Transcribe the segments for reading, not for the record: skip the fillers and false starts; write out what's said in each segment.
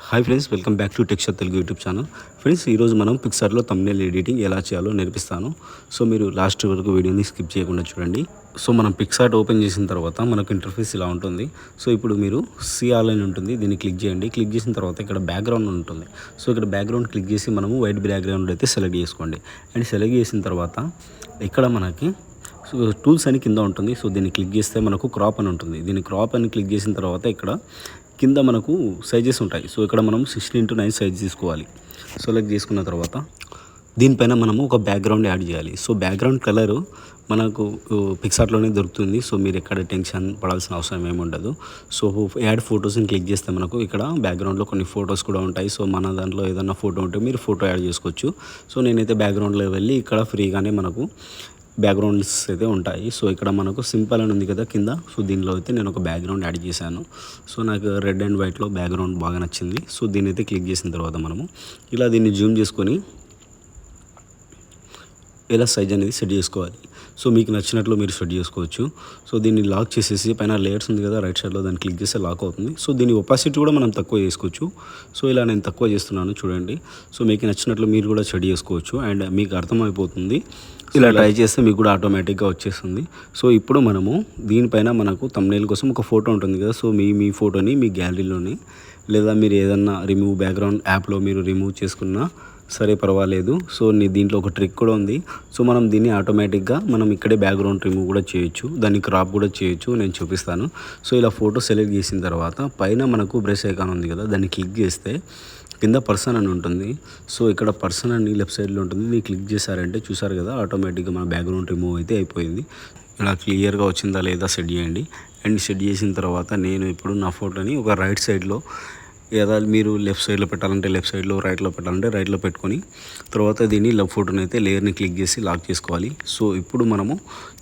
Hi friends, welcome back to texture Telugu YouTube channel. Friends, ఈరోజు మనం పిక్సార్ట్లో thumbnail editing ఎలా చేయాలో నేర్పిస్తాను. సో మీరు లాస్ట్ వరకు వీడియోని స్కిప్ చేయకుండా చూడండి. సో మనం పిక్సార్ట్ ఓపెన్ చేసిన తర్వాత మనకు ఇంటర్ఫేస్ ఇలా ఉంటుంది. సో ఇప్పుడు మీరు సీ ఆల్ అని ఉంటుంది, దీన్ని క్లిక్ చేయండి. క్లిక్ చేసిన తర్వాత ఇక్కడ బ్యాక్గ్రౌండ్ ఉంటుంది. సో ఇక్కడ బ్యాక్గ్రౌండ్ క్లిక్ చేసి మనము వైట్ బ్యాక్గ్రౌండ్ అయితే సెలెక్ట్ చేసుకోండి. అండ్ సెలెక్ట్ చేసిన తర్వాత ఇక్కడ మనకి టూల్స్ అని కింద ఉంటుంది. సో దీన్ని క్లిక్ చేస్తే మనకు క్రాప్ అని ఉంటుంది. దీన్ని క్రాప్ అని క్లిక్ చేసిన తర్వాత ఇక్కడ కింద మనకు సైజెస్ ఉంటాయి. సో ఇక్కడ మనం 16:9 సైజ్ తీసుకోవాలి. సెలెక్ట్ చేసుకున్న తర్వాత దీనిపైన మనము ఒక బ్యాక్గ్రౌండ్ యాడ్ చేయాలి. సో బ్యాక్గ్రౌండ్ కలరు మనకు పిక్సార్ట్లోనే దొరుకుతుంది. సో మీరు ఎక్కడ టెన్షన్ పడాల్సిన అవసరం ఏమి ఉండదు. సో యాడ్ ఫొటోస్ని క్లిక్ చేస్తే మనకు ఇక్కడ బ్యాక్గ్రౌండ్లో కొన్ని ఫొటోస్ కూడా ఉంటాయి. సో మన దాంట్లో ఏదైనా ఫోటో ఉంటే మీరు ఫోటో యాడ్ చేసుకోవచ్చు. సో నేనైతే బ్యాక్గ్రౌండ్లో వెళ్ళి ఇక్కడ ఫ్రీగానే మనకు బ్యాక్గ్రౌండ్స్ అయితే ఉంటాయి. సో ఇక్కడ మనకు సింపుల్ అని ఉంది కదా కింద. సో దీనిలో అయితే నేను ఒక బ్యాక్గ్రౌండ్ యాడ్ చేశాను. సో నాకు రెడ్ అండ్ వైట్లో బ్యాక్గ్రౌండ్ బాగా నచ్చింది. సో దీన్ని అయితే క్లిక్ చేసిన తర్వాత మనము ఇలా దీన్ని జూమ్ చేసుకొని ఇలా సైజ్ అనేది సెట్ చేసుకోవాలి. సో మీకు నచ్చినట్లు మీరు సెట్ చేసుకోవచ్చు. సో దీన్ని లాక్ చేసేసి పైన లేయర్స్ ఉంది కదా రైట్ సైడ్లో, దాన్ని క్లిక్ చేస్తే లాక్ అవుతుంది. సో దీని ఒపాసిటీ కూడా మనం తక్కువ చేసుకోవచ్చు. సో ఇలా నేను తక్కువ చేస్తున్నాను చూడండి. సో మీకు నచ్చినట్లు మీరు కూడా సెట్ చేసుకోవచ్చు అండ్ మీకు అర్థమైపోతుంది. ఇలా ట్రై చేస్తే మీకు కూడా ఆటోమేటిక్గా వచ్చేస్తుంది. సో ఇప్పుడు మనము దీనిపైన మనకు థంబ్నెయిల్ కోసం ఒక ఫోటో ఉంటుంది కదా. సో మీ ఫోటోని మీ గ్యాలరీలోని లేదా మీరు ఏదన్నా రిమూవ్ బ్యాక్గ్రౌండ్ యాప్లో మీరు రిమూవ్ చేసుకున్నా సరే పర్వాలేదు. సో దీంట్లో ఒక ట్రిక్ కూడా ఉంది. సో మనం దీన్ని ఆటోమేటిక్గా మనం ఇక్కడే బ్యాక్గ్రౌండ్ రిమూవ్ కూడా చేయొచ్చు, దాన్ని క్రాప్ కూడా చేయొచ్చు. నేను చూపిస్తాను. సో ఇలా ఫోటో సెలెక్ట్ చేసిన తర్వాత పైన మనకు బ్రష్ ఐకాన్ ఉంది కదా, దాన్ని క్లిక్ చేస్తే కింద పర్సన్ అని ఉంటుంది. సో ఇక్కడ పర్సన్ అని లెఫ్ట్ సైడ్లో ఉంటుంది. దీన్ని క్లిక్ చేశారంటే చూసారు కదా ఆటోమేటిక్గా మన బ్యాక్గ్రౌండ్ రిమూవ్ అయితే అయిపోయింది. ఇలా క్లియర్గా వచ్చిందా లేదా సెట్ చేయండి. అండ్ సెట్ చేసిన తర్వాత నేను ఇప్పుడు నా ఫోటోని ఒక రైట్ సైడ్లో లేదా మీరు లెఫ్ట్ సైడ్లో పెట్టాలంటే లెఫ్ట్ సైడ్లో, రైట్లో పెట్టాలంటే రైట్లో పెట్టుకొని తర్వాత దీన్ని లెఫ్ట్ ఫోటోని అయితే లేయర్ని క్లిక్ చేసి లాక్ చేసుకోవాలి. సో ఇప్పుడు మనము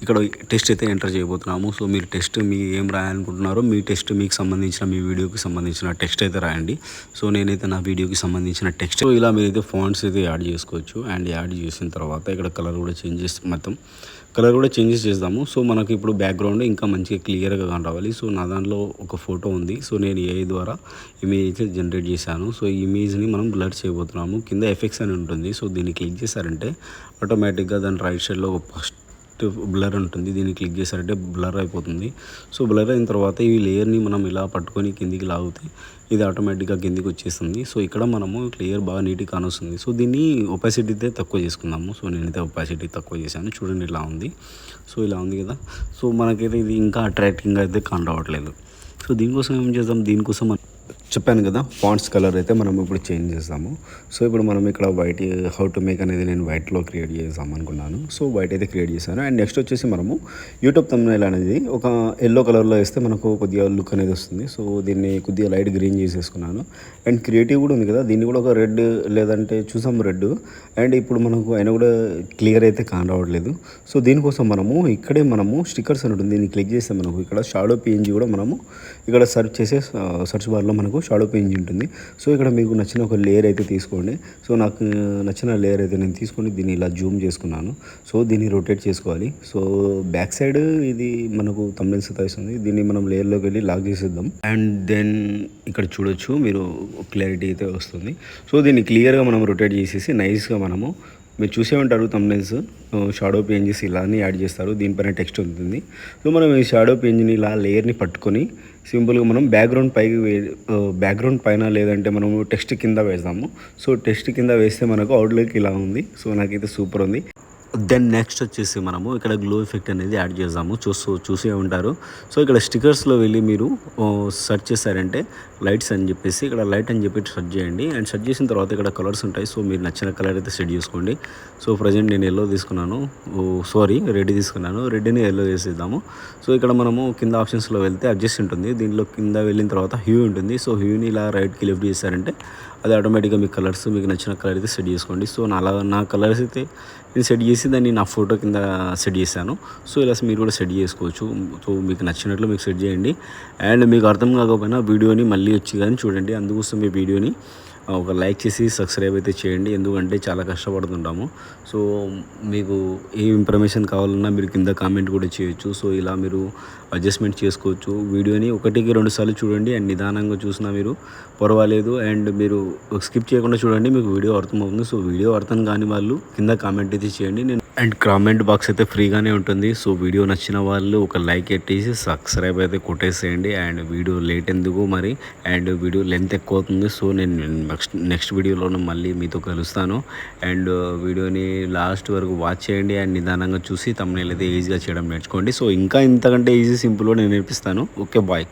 ఇక్కడ టెస్ట్ అయితే ఎంటర్ చేయబోతున్నాము. సో మీరు టెస్ట్ మీ ఏం రాయాలనుకుంటున్నారో మీ టెస్ట్ మీకు సంబంధించిన మీ వీడియోకి సంబంధించిన టెక్స్ట్ అయితే రాయండి. సో నేనైతే నా వీడియోకి సంబంధించిన టెక్స్ట్ ఇలా మీరైతే ఫాంట్స్ అయితే యాడ్ చేసుకోవచ్చు. అండ్ యాడ్ చేసిన తర్వాత ఇక్కడ కలర్ కూడా చేంజెస్ చేద్దాము. సో మనకి ఇప్పుడు బ్యాక్గ్రౌండ్ ఇంకా మంచిగా క్లియర్గా రావాలి. సో నా దాంట్లో ఒక ఫోటో ఉంది. సో నేను AI ద్వారా ఇమేజ్ అయితే జనరేట్ చేశాను. సో ఈ ఇమేజ్ని మనం బ్లర్ చేయబోతున్నాము. కింద ఎఫెక్ట్స్ అని ఉంటుంది. సో దీన్ని క్లిక్ చేశారంటే ఆటోమేటిక్గా దాని రైట్ సైడ్లో ఒక ఫస్ట్ బ్లర్ ఉంటుంది. దీన్ని క్లిక్ చేశారంటే బ్లర్ అయిపోతుంది. సో బ్లర్ అయిన తర్వాత ఈ లేయర్ని మనం ఇలా పట్టుకొని కిందికి లాగితే ఇది ఆటోమేటిక్గా కిందికి వచ్చేస్తుంది. సో ఇక్కడ మనము లేయర్ బాగా నీట్గా కానొస్తుంది. సో దీన్ని ఒపాసిటీ అయితే తక్కువ చేసుకుందాము. సో నేనైతే ఒపాసిటీ తక్కువ చేశాను. చూడండి ఇలా ఉంది. సో ఇలా ఉంది కదా. సో మనకైతే ఇది ఇంకా అట్రాక్టింగ్గా అయితే కానరావట్లేదు. సో దీనికోసం ఏం చేద్దాం, దీనికోసం చెప్పాను కదా ఫాంట్స్ కలర్ అయితే మనం ఇప్పుడు చేంజ్ చేస్తాము. సో ఇప్పుడు మనం ఇక్కడ వైట్ హౌ టు మేక్ అనేది నేను వైట్లో క్రియేట్ చేద్దాం అనుకున్నాను. సో వైట్ అయితే క్రియేట్ చేశాను. అండ్ నెక్స్ట్ వచ్చేసి మనము యూట్యూబ్ థంబ్నెయిల్ అనేది ఒక ఎల్లో కలర్లో వేస్తే మనకు కొద్దిగా లుక్ అనేది వస్తుంది. సో దీన్ని కొద్దిగా లైట్ గ్రీన్ చేసేసుకున్నాను. అండ్ క్రియేటివ్ కూడా ఉంది కదా, దీన్ని కూడా ఒక రెడ్ లేదంటే చూసాం రెడ్. అండ్ ఇప్పుడు మనకు అయినా కూడా క్లియర్ అయితే కానరావట్లేదు. సో దీనికోసం మనము ఇక్కడే మనము స్టిక్కర్స్ అని ఉంటుంది. దీన్ని క్లిక్ చేస్తే మనకు ఇక్కడ షాడో PNG కూడా మనము ఇక్కడ సెర్చ్ బార్లో మనకు షాడో PNG ఉంటుంది. సో ఇక్కడ మీకు నచ్చిన ఒక లేయర్ అయితే తీసుకోండి. సో నాకు నచ్చిన లేయర్ అయితే నేను తీసుకొని దీన్ని ఇలా జూమ్ చేసుకున్నాను. సో దీన్ని రొటేట్ చేసుకోవాలి. సో బ్యాక్ సైడ్ ఇది మనకు థంబ్నెయిల్ సతాయిస్తుంది. దీన్ని మనం లేయర్లోకి వెళ్ళి లాక్ చేసేద్దాం. అండ్ దెన్ ఇక్కడ చూడొచ్చు మీరు క్లారిటీ అయితే వస్తుంది. సో దీన్ని క్లియర్గా మనం రొటేట్ చేసేసి నైస్గా మనము మీరు చూసే ఉంటారు థంబ్నెయిల్స్ షాడో PNGs ఇలానే యాడ్ చేస్తారు. దీనిపైన టెక్స్ట్ ఉంటుంది. సో మనం ఈ షాడో PNGని ఇలా లేయర్ని పట్టుకొని సింపుల్గా మనం బ్యాక్గ్రౌండ్ పైన లేదంటే మనము టెక్స్ట్ కింద వేస్తాము. సో టెక్స్ట్ కింద వేస్తే మనకు అవుట్లుక్ ఇలా ఉంది. సో నాకైతే సూపర్ ఉంది. దెన్ నెక్స్ట్ వచ్చేసి మనము ఇక్కడ గ్లో ఎఫెక్ట్ అనేది యాడ్ చేద్దాము. చూసే ఉంటారు. సో ఇక్కడ స్టిక్కర్స్లో వెళ్ళి మీరు సెర్చ్ చేశారంటే లైట్స్ అని చెప్పేసి ఇక్కడ లైట్ అని చెప్పి సెర్చ్ చేయండి. అండ్ సెర్చ్ చేసిన తర్వాత ఇక్కడ కలర్స్ ఉంటాయి. సో మీరు నచ్చిన కలర్ అయితే సెట్ చేసుకోండి. సో ప్రజెంట్ నేను ఎల్లో తీసుకున్నాను, రెడ్ తీసుకున్నాను. రెడ్ని ఎల్లో చేసేద్దాము. సో ఇక్కడ మనము కింద ఆప్షన్స్లో వెళ్తే అడ్జస్ట్ ఉంటుంది. దీనిలో కింద వెళ్ళిన తర్వాత హ్యూ ఉంటుంది. సో హ్యూని ఇలా రైట్కి లెఫ్ట్ చేశారంటే అది ఆటోమేటిక్గా మీ కలర్స్ మీకు నచ్చిన కలర్ అయితే సెట్ చేసుకోండి. సో నా కలర్స్ అయితే నేను సెట్ చేసి దాన్ని నా ఫోటో కింద సెట్ చేశాను. సో ఇలా మీరు కూడా సెట్ చేసుకోవచ్చు. సో మీకు నచ్చినట్లు మీకు సెట్ చేయండి. అండ్ మీకు అర్థం కాకపోయినా వీడియోని మళ్ళీ వచ్చి కానీ చూడండి. అందుకోసం మీ వీడియోని ఒక లైక్ చేసి సబ్స్క్రైబ్ అయితే చేయండి, ఎందుకంటే చాలా కష్టపడుతుంటాము. సో మీకు ఏ ఇన్ఫర్మేషన్ కావాలన్నా మీరు కింద కామెంట్ కూడా చేయొచ్చు. సో ఇలా మీరు అడ్జస్ట్మెంట్ చేసుకోవచ్చు. వీడియోని 1కి 2 సార్లు చూడండి అండ్ నిదానంగా చూసినా మీరు పర్వాలేదు. అండ్ మీరు స్కిప్ చేయకుండా చూడండి, మీకు వీడియో అర్థమవుతుంది. సో వీడియో అర్థం కాని వాళ్ళు కింద కామెంట్ అయితే చేయండి. అండ్ కామెంట్ బాక్స్ అయితే ఫ్రీగానే ఉంటుంది. సో వీడియో నచ్చిన వాళ్ళు ఒక లైక్ పెట్టేసి సబ్స్క్రైబ్ అయితే కొట్టేసేయండి. అండ్ వీడియో లేట్ ఎందుకు మరి, అండ్ వీడియో లెంత్ ఎక్కువ అవుతుంది. సో నేను నెక్స్ట్ వీడియోలో మళ్ళీ మీతో కలుస్తాను. అండ్ వీడియోని లాస్ట్ వరకు వాచ్ చేయండి అండ్ నిదానంగా చూసి thumbnail అయితే ఈజీగా చేయడం నేర్చుకోండి. సో ఇంకా ఇంతకంటే ఈజీ సింపుల్గా నేను నేర్పిస్తాను. Okay, bye.